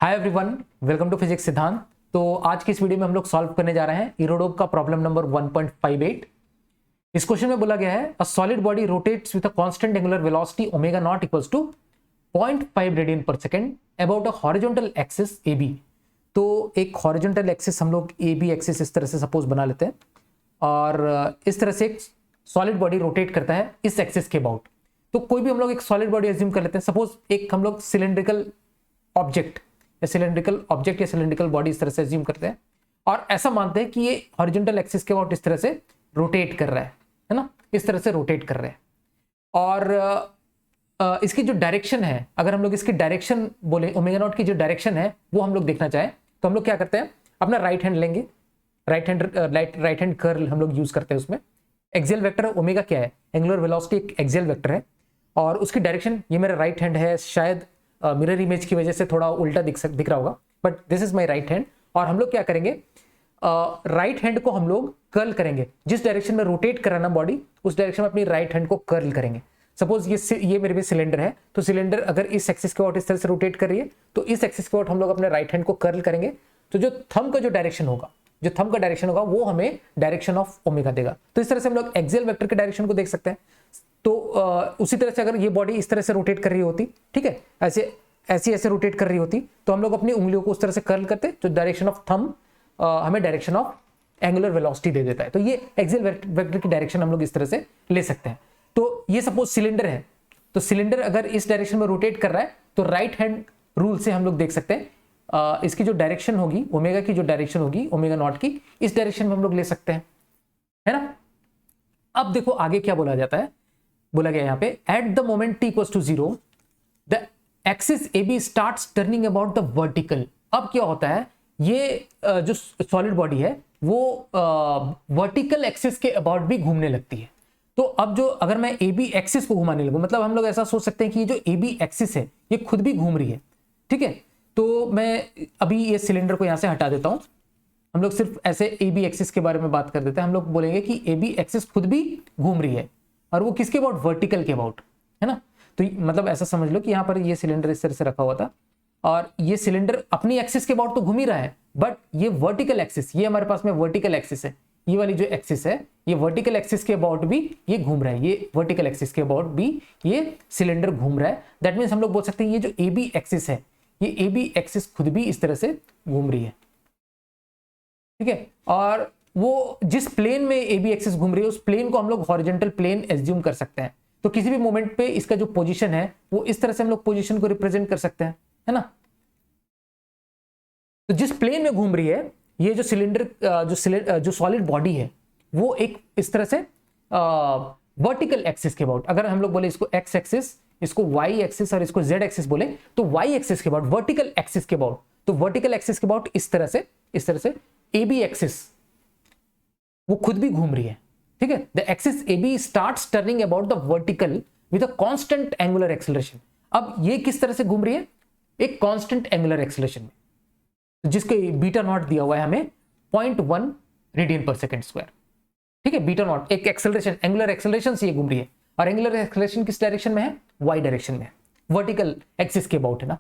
Hi everyone, welcome to physics Siddhant. तो आज की इस वीडियो में हम लोग सॉल्व करने जा रहे हैं इरोडोव का प्रॉब्लम नंबर 1.58। इस क्वेश्चन में बोला गया है a solid body rotates with a constant angular velocity omega not equals to 0.5 radian per second about a horizontal axis A B. तो एक हॉरिजॉन्टल एक्सिस हम लोग ए बी एक्सिस इस तरह से सपोज बना लेते हैं और इस तरह से एक सॉलिड बॉडी रोटेट करता है इस एक्सिस के अबाउट। तो कोई भी हम लोग एक सॉलिड बॉडी एज्यूम कर लेते हैं, सपोज एक हम लोग सिलेंड्रिकल ऑब्जेक्ट या सिलेंड्रिकल बॉडी इस तरह से एज्यूम करते हैं और ऐसा मानते हैं कि ये हॉरिजॉन्टल एक्सिस के अबाउट इस तरह से रोटेट कर रहा है ना, इस तरह से रोटेट कर रहे हैं। और इसकी जो डायरेक्शन है, अगर हम लोग इसकी डायरेक्शन बोले ओमेगा नॉट की जो डायरेक्शन है वो हम लोग देखना चाहें तो हम लोग क्या करते हैं, अपना राइट हैंड लेंगे, राइट हैंड कर्ल हम लोग यूज करते हैं। उसमें एक्सियल वेक्टर ओमेगा क्या है, एंगुलर वेलोसिटी एक एक्सियल वेक्टर है और उसकी डायरेक्शन, ये मेरा राइट हैंड है, शायद मिरर इमेज की वजह से थोड़ा उल्टा दिख रहा होगा, but this is my right hand. और हम लोग क्या करेंगे, राइट हैंड को हम लोग कर्ल करेंगे, जिस डायरेक्शन में रोटेट कराना बॉडी उस डायरेक्शन में अपनी राइट हैंड को कर्ल करेंगे। सपोज ये मेरे भी सिलेंडर है, तो सिलेंडर अगर इस एक्सिस के अबाउट इस तरह से रोटेट कर रही है तो इस एक्सिस के अबाउट हम लोग अपने राइट हैंड को कर्ल करेंगे। तो जो थंब का डायरेक्शन होगा वो हमें डायरेक्शन ऑफ ओमेगा देगा। तो इस तरह से हम लोग एक्सियल वेक्टर के डायरेक्शन को देख सकते हैं। तो उसी तरह से अगर ये बॉडी इस तरह से रोटेट कर रही होती, ठीक है, ऐसे रोटेट कर रही होती, तो हम लोग अपनी उंगलियों को उस तरह से कर्ल करते, तो डायरेक्शन ऑफ थंब हमें डायरेक्शन ऑफ एंगुलर वेलोसिटी दे देता है। तो ये एक्सियल वेक्टर की डायरेक्शन हम लोग इस तरह से ले सकते हैं। तो ये सपोज सिलेंडर है, तो सिलेंडर अगर इस डायरेक्शन में रोटेट कर रहा है तो राइट हैंड रूल से हम लोग देख सकते हैं इसकी जो डायरेक्शन होगी, ओमेगा की जो डायरेक्शन होगी, ओमेगा नॉट की, इस डायरेक्शन में हम लोग ले सकते हैं, है ना। अब देखो आगे क्या बोला जाता है, बोला गया यहाँ पे at the moment t equals to 0 the axis A B starts turning about the vertical. अब क्या होता है, ये जो सॉलिड बॉडी है वो वर्टिकल एक्सिस के अबाउट भी घूमने लगती है। तो अब जो अगर मैं ए बी एक्सिस को घुमाने लगूं, मतलब हम लोग ऐसा सोच सकते हैं कि ये जो ए बी एक्सिस है ये खुद भी घूम रही है, ठीक है। तो मैं अभी ये सिलेंडर को यहां से हटा देता हूं, हम लोग सिर्फ ऐसे ए बी एक्सिस के बारे में बात कर देते हैं। हम लोग बोलेंगे कि ए बी एक्सिस खुद भी घूम रही है और वो किसके अबाउट, वर्टिकल के अबाउट, है ना। तो मतलब ऐसा समझ लो कि यहाँ पर ये सिलेंडर इस तरह से रखा हुआ था और ये सिलेंडर अपनी एक्सिस के अबाउट तो घूम ही रहा है, बट ये वर्टिकल एक्सिस, ये हमारे पास में वर्टिकल एक्सिस है, ये वाली जो एक्सिस है ये वर्टिकल एक्सिस के अबाउट भी ये घूम रहा है, ये वर्टिकल एक्सिस के अबाउट भी ये सिलेंडर घूम रहा है। दैट मीन्स हम लोग बोल सकते हैं ये जो ए बी एक्सिस है, ये ए बी एक्सिस खुद भी इस तरह से घूम रही है, ठीक है। और वो जिस प्लेन में ए बी एक्सिस घूम रही है उस प्लेन को हम लोग हॉरिजॉन्टल प्लेन एज्यूम कर सकते हैं। तो किसी भी मोमेंट पे इसका जो पोजीशन है वो इस तरह से हम लोग पोजीशन को रिप्रेजेंट कर सकते हैं, है ना। तो जिस प्लेन में घूम रही है ये जो सिलेंडर जो सॉलिड बॉडी है वो एक इस तरह से वर्टिकल एक्सिस के अबाउट, अगर हम लोग बोले इसको एक्स एक्सिस, इसको वाई एक्सिस और इसको जेड एक्सिस बोले, तो वाई एक्सिस के अबाउट, वर्टिकल एक्सिस के अबाउट, तो वर्टिकल एक्सिस के अबाउट इस तरह से ए बी एक्सिस वो खुद भी घूम रही है, ठीक है। The axis A B starts turning about the vertical with a constant angular acceleration. अब ये किस तरह से घूम रही है, एक कांस्टेंट एंगुलर एक्सेलरेशन में, जिसके बीटा नॉट दिया हुआ है हमें 0.1 रेडियन पर सेकंड स्क्वायर, ठीक है। बीटा नॉट एक एक्सेलरेशन, एंगुलर एक्सेलरेशन से ये घूम रही है और एंगुलर एक्सेलरेशन किस डायरेक्शन में है, वाई डायरेक्शन में है, वर्टिकल एक्सिस के अबाउट, है ना।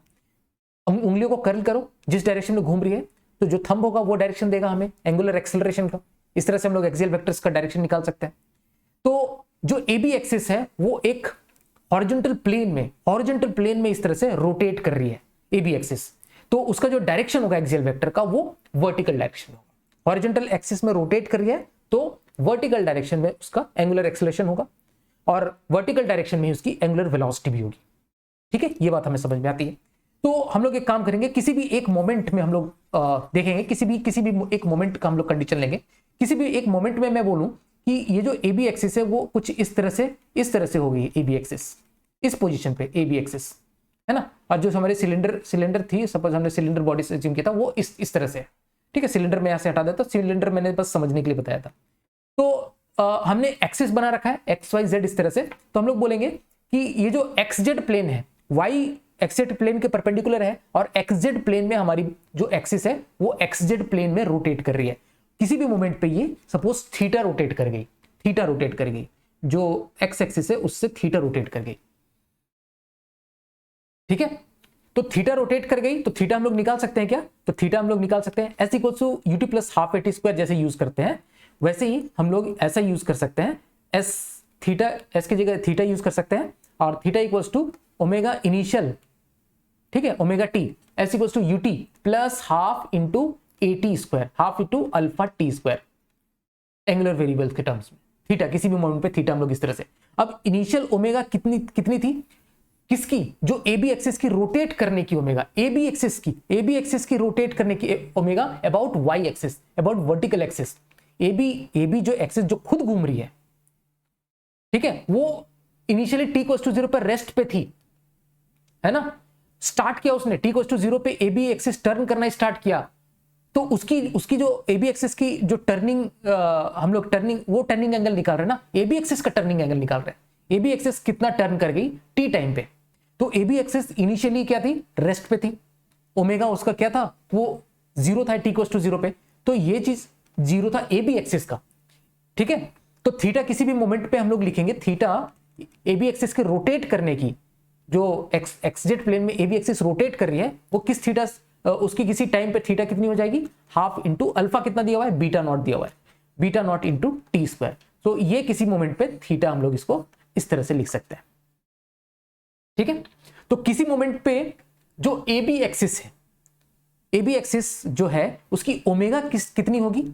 उंगलियों को कर्ल करो, जिस डायरेक्शन में घूम रही है तो जो थंब होगा वो डायरेक्शन देगा हमें एंगुलर एक्सेलरेशन का। इस तरह से हम लोग एक्सियल वेक्टर्स का डायरेक्शन निकाल सकते हैं। तो जो ए बी एक्सिस है वो एक हॉरिजॉन्टल प्लेन में इस तरह से रोटेट कर रही है ए बी एक्सिस, तो उसका जो डायरेक्शन होगा एक्सियल वेक्टर का वो वर्टिकल डायरेक्शन होगा। हॉरिजॉन्टल एक्सिस में रोटेट कर रही है तो वर्टिकल डायरेक्शन में उसका एंगुलर एक्सेलरेशन होगा और वर्टिकल डायरेक्शन में उसकी एंगुलर वेलोसिटी भी होगी, ठीक है। ये बात हमें समझ में आती है। तो हम लोग एक काम करेंगे, किसी भी एक मोमेंट में हम लोग देखेंगे, किसी भी एक मोमेंट का हम लोग कंडीशन लेंगे। किसी भी एक मोमेंट में मैं बोलूं कि ये जो ए बी एक्सिस है वो कुछ इस तरह से होगी, ए बी एक्सिस इस पोजीशन पे ए बी एक्सिस, है ना। और जो हमारे सिलेंडर थी, सपोज हमने सिलेंडर बॉडी से एज्यूम किया था, वो इस तरह से, ठीक है। सिलेंडर में यहां से हटा देता, सिलेंडर मैंने बस समझने के लिए बताया था। तो हमने एक्सिस बना रखा है एक्स वाई जेड इस तरह से, तो हम लोग बोलेंगे कि ये जो एक्स जेड प्लेन है, वाई एक्स जेड प्लेन के परपेंडिकुलर है और एक्स जेड प्लेन में हमारी जो एक्सिस है वो एक्स जेड प्लेन में रोटेट कर रही है। किसी भी मोमेंट पे ये सपोज थीटा रोटेट कर गई, जो एक्स एक्सिस है उससे थीटा रोटेट कर गई, ठीक है। तो थीटा रोटेट कर गई तो थीटा हम लोग निकाल सकते हैं क्या? तो थीटा हम लोग निकाल सकते हैं s equal to u t plus half a t square, जैसे यूज करते हैं वैसे ही हम लोग ऐसा यूज कर सकते हैं। एस थीटा, एस की जगह थीटा यूज कर सकते हैं और theta equals to omega initial, ठीक है, omega t, s equals to u t plus half into a t square, half into alpha t square, angular variables के टर्म्स में। थीटा किसी भी मोमेंट पे थीटा हम लोग इस तरह से। अब इनिशियल ओमेगा कितनी थी किसकी? जो ए बी एक्सिस की रोटेट करने की ओमेगा, ए बी एक्सिस की रोटेट करने की omega about Y axis, about vertical axis. A B जो एक्सिस जो खुद घूम रही है, ठीक है, वो इनिशियली टी कोस टू 0 पर रेस्ट पे थी, है ना, स्टार्ट किया उसने टी कोस टू 0 पे ए बी एक्सिस टर्न करना स्टार्ट किया, तो उसकी जो ए बी एक्सिस की जो टर्निंग, हम लोग टर्निंग एंगल निकाल रहे हैं ना, ए बी एक्सिस का टर्निंग एंगल निकाल रहे हैं। ए बी एक्सिस कितना टर्न कर गई टी टाइम पे, तो ए बी एक्सिस इनिशियली क्या थी? रेस्ट पे थी। ओमेगा उसका क्या था? वो 0 था टी कोस टू 0 पे, तो ये चीज 0 था ए बी एक्सिस का, ठीक है। तो थीटा किसी भी मोमेंट पे हम लोग लिखेंगे, थीटा ए बी एक्सिस के रोटेट करने की, जो एक्सजेड प्लेन में ए बी एक्सिस रोटेट कर रही है, वो किस थीटा, उसकी किसी टाइम पे थीटा कितनी हो जाएगी? हाफ इंटू अल्फा कितना दिया हुआ है? बीटा नॉट दिया हुआ है, beta not into T square. तो ये किसी मोमेंट पे थीटा हम लोग इसको इस तरह से लिख सकते हैं, ठीक है। तो किसी मोमेंट पे जो ए बी एक्सिस है, ए बी एक्सिस जो है उसकी ओमेगा कितनी होगी?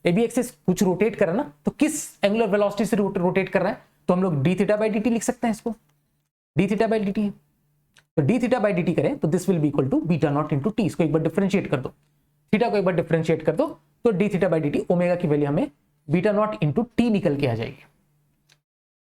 ए बी एक्सिस कुछ रोटेट कर रहा है ना, तो किस एंगुलर वेलोसिटी से रोटेट कर रहा है? तो हम लोग d theta by d t लिख सकते हैं इसको, d theta by d t. तो d theta by d t करें तो this will be equal to beta not into t. इसको एक बार डिफरेंशिएट कर दो, थीटा को एक बार डिफरेंशिएट कर दो, तो d theta by d T, omega की वैल्यू हमें बीटा नॉट इंटू टी निकल के आ जाएगी,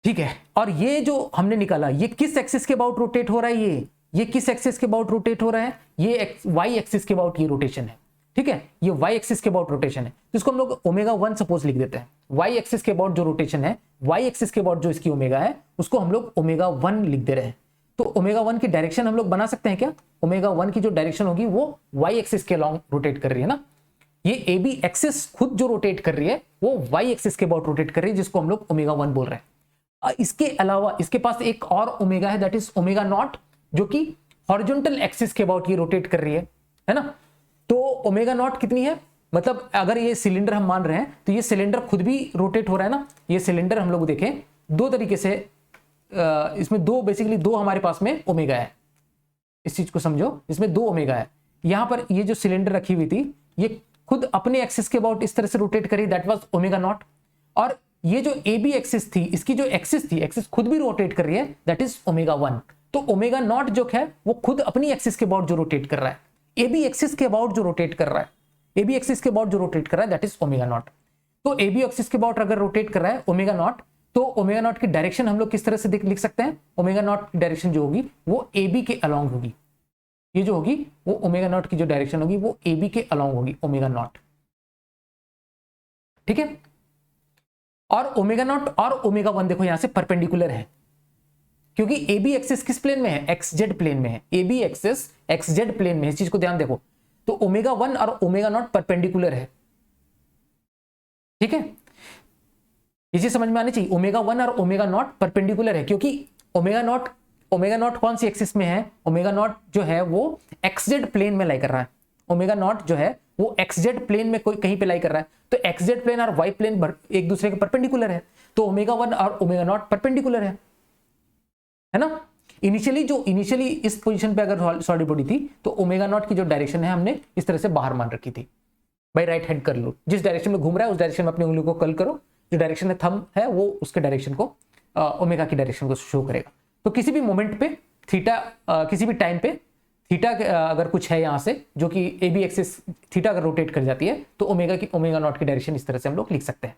ठीक है। और ये जो हमने निकाला, ये किस एक्सिस के अबाउट रोटेट हो रहा है? ये किस एक्सिस के अबाउट रोटेट हो रहा है? ये वाई एक्सिस के अबाउट ये रोटेशन है, ठीक है, ये वाई एक्सिस के अबाउट रोटेशन है। तो इसको हम लोग ओमेगा 1 सपोज लिख देते हैं। वाई एक्सिस के अबाउट जो रोटेशन है, वाई एक्सिस के अबाउट जो इसकी ओमेगा है, उसको हम लोग ओमेगा 1 लिख दे रहे हैं। तो ओमेगा 1 की डायरेक्शन हम लोग बना सकते हैं क्या? ओमेगा 1 की जो डायरेक्शन होगी वो वाई एक्सिस के अलोंग रोटेट कर रही है ना। ये ए बी एक्सिस खुद जो रोटेट कर रही है वो वाई एक्सिस के अबाउट रोटेट कर रही है, जिसको हम लोग ओमेगा 1 बोल रहे हैं। इसके अलावा इसके पास एक और ओमेगा है, दैट इज ओमेगा नॉट, जो कि हॉरिजॉन्टल एक्सिस के अबाउट ये रोटेट कर रही है ना। तो ओमेगा नॉट कितनी है? मतलब अगर ये सिलेंडर हम मान रहे हैं तो ये सिलेंडर खुद भी रोटेट हो रहा है ना। ये सिलेंडर हम लोग देखें दो तरीके से, इसमें बेसिकली दो हमारे पास में ओमेगा है। इस चीज को समझो, इसमें 2 ओमेगा है। यहां पर ये जो सिलेंडर रखी हुई थी ये खुद अपने एक्सिस के अबाउट इस तरह से रोटेट करी, दैट वाज ओमेगा नॉट। और ये जो ए बी एक्सिस थी, इसकी जो एक्सिस थी, एक्सिस खुद भी रोटेट कर रही है, दैट इज ओमेगा 1। तो ओमेगा नॉट जो है वो खुद अपनी एक्सिस के अबाउट जो रोटेट कर रहा है, ए बी एक्सिस के अबाउट जो रोटेट कर रहा है, ए बी एक्सिस के अबाउट जो रोटेट कर रहा है, दैट इज ओमेगा नॉट। तो ए बी एक्सिस के अबाउट अगर रोटेट कर रहा है ओमेगा नॉट, तो ओमेगा नॉट की डायरेक्शन हम लोग किस तरह से लिख सकते हैं? ओमेगा नॉट की डायरेक्शन जो होगी वो ए बी के अलोंग होगी। ये जो होगी वो ओमेगा नॉट की जो डायरेक्शन होगी वो ए बी के अलोंग होगी, ओमेगा नॉट, ठीक है। और ओमेगा नॉट और ओमेगा 1 देखो यहां से परपेंडिकुलर है, क्योंकि ए बी एक्सिस किस प्लेन में है? एक्स जेड प्लेन में है। A B axis X Z plane में है, इस चीज को ध्यान देखो। तो ओमेगा 1 और ओमेगा नॉट परपेंडिकुलर है, ठीक है। ये चीज समझ में आनी चाहिए, ओमेगा 1 और ओमेगा नॉट परपेंडिकुलर है, क्योंकि ओमेगा नॉट कौन सी एक्सिस में है? ओमेगा नॉट जो है वो एक्स जेड प्लेन में लाई कर रहा है। ओमेगा नॉट जो है वो एक्स जेड प्लेन में कोई कहीं पे लाई कर रहा है, तो एक्स जेड प्लेन और वाई प्लेन एक दूसरे के परपेंडिकुलर है। तो ओमेगा 1 और ओमेगा नॉट परपेंडिकुलर है ना। इनिशियली इस पोजीशन पे अगर सॉलिड बॉडी थी तो ओमेगा नॉट की जो डायरेक्शन है हमने इस तरह से बाहर मान रखी थी। भाई राइट हैंड कर लो, जिस डायरेक्शन में घूम रहा है उस डायरेक्शन में अपनी उंगली को कर्ल करो, जो डायरेक्शन है थंब है वो उसके डायरेक्शन को, ओमेगा की डायरेक्शन को शो करेगा। तो किसी भी मोमेंट पे थीटा, किसी भी टाइम पे थीटा अगर कुछ है यहां से जो कि ए बी एक्सिस थीटा अगर रोटेट कर जाती है तो ओमेगा नॉट की डायरेक्शन इस तरह से हम लोग लिख सकते हैं।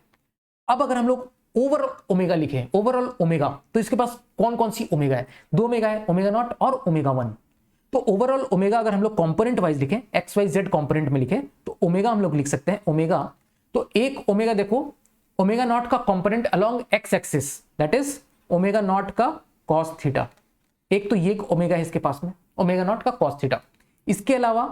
अब अगर हम लोग ओवरऑल ओमेगा लिखे, ओवरऑल ओमेगा, तो इसके पास कौन कौन सी ओमेगा है? 2 ओमेगा है, ओमेगा नॉट और ओमेगा 1। तो ओवरऑल ओमेगा अगर हम लोग कंपोनेंट वाइज लिखें, एक्स वाई जेड कंपोनेंट में लिखें, तो ओमेगा हम लोग लिख सकते हैं ओमेगा। तो एक ओमेगा देखो, ओमेगा नॉट का component along x axis, that is omega naught का कॉस थीटा। एक तो ये ओमेगा है इसके पास में, ओमेगा नॉट का कॉस थीटा। इसके अलावा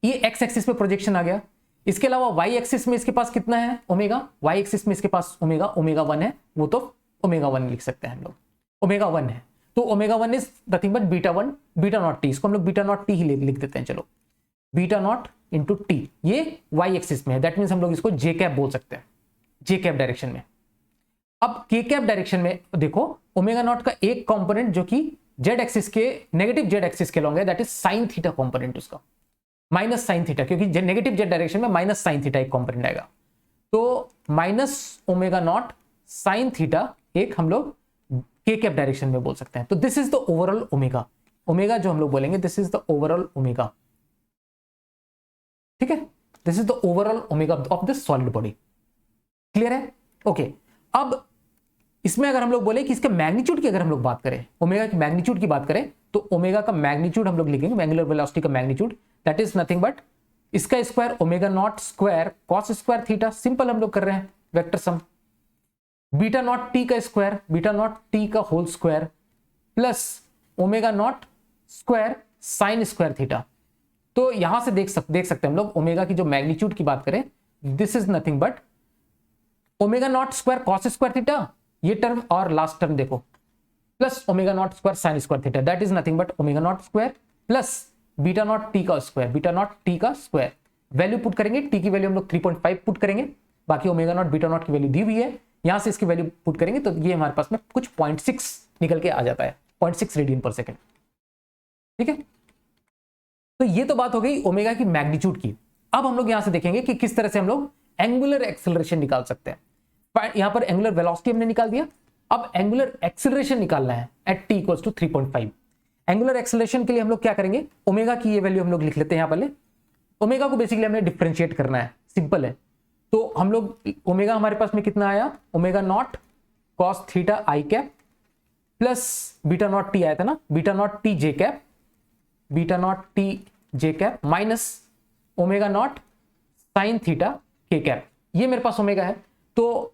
ये एक्स एक्सिस पे प्रोजेक्शन आ गया। इसके अलावा वाई एक्सिस में इसके पास कितना है? ओमेगा। वाई एक्सिस में इसके पास ओमेगा 1 है, वो तो ओमेगा 1 लिख सकते हैं हम लोग, ओमेगा 1 है। तो omega 1 is nothing but beta 1 beta not t, इसको हम लोग बीटा नॉट टी ही लिख देते हैं। चलो बीटा नॉट इंटू टी, ये वाई एक्सिस में है, दैट मीन्स हम लोग इसको जे कैप बोल सकते हैं, जे कैप डायरेक्शन में। अब के कैप डायरेक्शन में देखो ओमेगा नॉट का एक कंपोनेंट जो कि जेड एक्सिस के नेगेटिव जेड एक्सिस के लॉन्ग है, that is sine theta component उसका, माइनस साइन थीटा, क्योंकि नेगेटिव जेड डायरेक्शन में माइनस साइन थीटा एक कंपोनेंट आएगा। तो minus omega not sine theta एक हम लोग के कैप डायरेक्शन में बोल सकते हैं। तो this is the overall omega, omega जो हम लोग बोलेंगे this is the overall omega, ठीक है, this is the overall omega of this solid body. Clear है? ओके अब इसमें अगर हम लोग बोले कि इसके मैग्नीट्यूड की अगर हम लोग बात करें, ओमेगा की मैग्नीट्यूड की बात करें, तो ओमेगा का मैग्नीट्यूड हम लोग लिखेंगे, एंगुलर वेलोसिटी का magnitude, that is nothing but इसका square omega not square cos square theta, simple हम लोग कर रहे हैं vector sum, beta not t का स्क्वायर बीटा नॉट टी का whole square plus omega not square sine square theta. तो यहां से देख सकते हैं हम लोग ओमेगा की जो मैग्नीट्यूड की बात करें, this is nothing but omega not square cos square theta, ये टर्म और लास्ट टर्म देखो, plus omega not square sine square theta, that is nothing but omega not square plus beta not t का square beta not t का square. Value put करेंगे, T की value हम लोग 3.5 put करेंगे, बाकी ओमेगा नॉट बीटा नॉट की value दी हुई है, यहां से इसकी वैल्यू पुट करेंगे तो ये हमारे पास में कुछ 0.6 निकल के आ जाता है, 0.6 रेडियन पर सेकेंड। ठीक है, तो ये तो बात हो गई ओमेगा की मैग्नीट्यूड की। अब हम लोग यहां से देखेंगे कि किस तरह से हम लोग एंगुलर एक्सेलरेशन निकाल सकते हैं। यहां पर एंगुलर वेलोसिटी हमने निकाल दिया, अब एंगुलर एक्सेलरेशन निकालना है at T equals to 3.5। Angular acceleration के लिए हम लोग क्या करेंगे, ओमेगा की ये वैल्यू हम लोग लिख लेते हैं यहां पहले। ओमेगा को बेसिकली हमने डिफरेंशिएट करना है, सिंपल है। तो हम लोग ओमेगा हमारे पास में कितना आया, omega not cos theta I cap plus beta not T आया था ना, beta not T J cap, beta not T J cap minus omega not sine theta के कैप, ये मेरे पास ओमेगा है। तो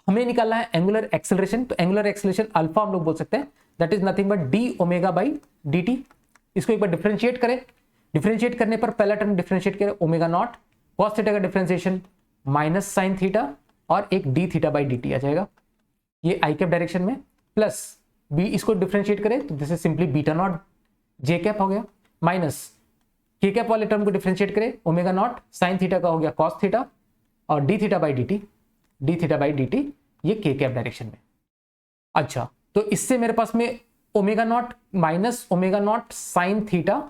हमें निकालना है एंगुलर एक्सेलरेशन, तो एंगुलर एक्सेलरेशन अल्फा हम लोग बोल सकते हैं, that is nothing but D omega by d T. इसको एक बार डिफरेंशिएट करें, डिफरेंशिएट करने पर पहला टर्म डिफरेंशिएट करें ओमेगा नॉट कॉस थीटा का डिफरेंशिएशन माइनस साइन थीटा और एक d theta by d t आ जाएगा, ये आई कैप डायरेक्शन में, प्लस बी इसको डिफरेंशिएट करें तो this is simply beta not j cap हो गया, माइनस के कैप वाले टर्म को डिफरेंशिएट करें ओमेगा नॉट साइन थीटा का हो गया कॉस थीटा और d theta by d T, D theta by d T, ये के कैप डायरेक्शन में। अच्छा, तो इससे मेरे पास में omega not minus omega not sine theta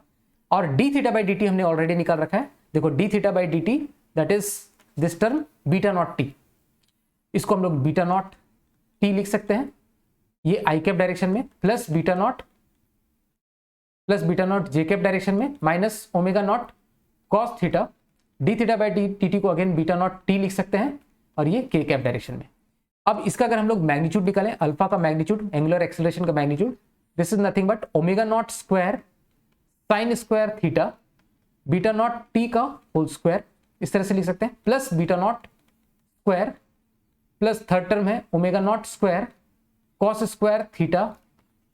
और d theta by d t हमने ऑलरेडी निकाल रखा है। देखो d theta by d t that is this term beta not t, इसको हम लोग बीटा नॉट टी लिख सकते हैं, ये आई कैप डायरेक्शन में, plus beta not j cap direction में, minus omega not cos theta d theta by d t को अगेन बीटा नॉट टी लिख सकते हैं और ये के कैप डायरेक्शन में। अब इसका अगर हम लोग मैग्नीट्यूड निकालें, अल्फा का मैग्नीट्यूड, एंगुलर एक्सेलरेशन का magnitude, this is nothing but omega not square sine square theta beta not t का होल स्क्वायर, इस तरह से लिख सकते हैं, plus beta not square plus third term है omega not square cos square theta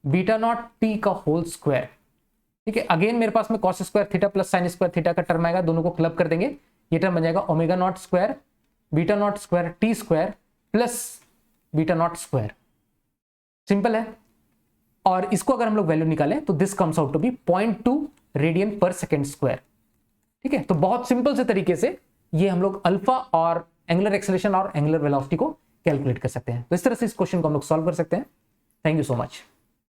beta not t का whole square. ठीक है, अगेन मेरे पास में cos square theta plus sine square theta का टर्म आएगा, दोनों को क्लब कर देंगे, ये टर्म बन जाएगा omega not square beta not square T square plus beta not square, simple है। और इसको अगर हम लोग वैल्यू निकालें तो this comes out to be 0.2 radian per second square. ठीक है, तो बहुत सिंपल से तरीके से ये हम लोग अल्फा और एंगुलर एक्सेलरेशन और एंगुलर वेलोसिटी को कैलकुलेट कर सकते हैं। तो इस तरह से इस क्वेश्चन को हम लोग सॉल्व कर सकते हैं। Thank you so much.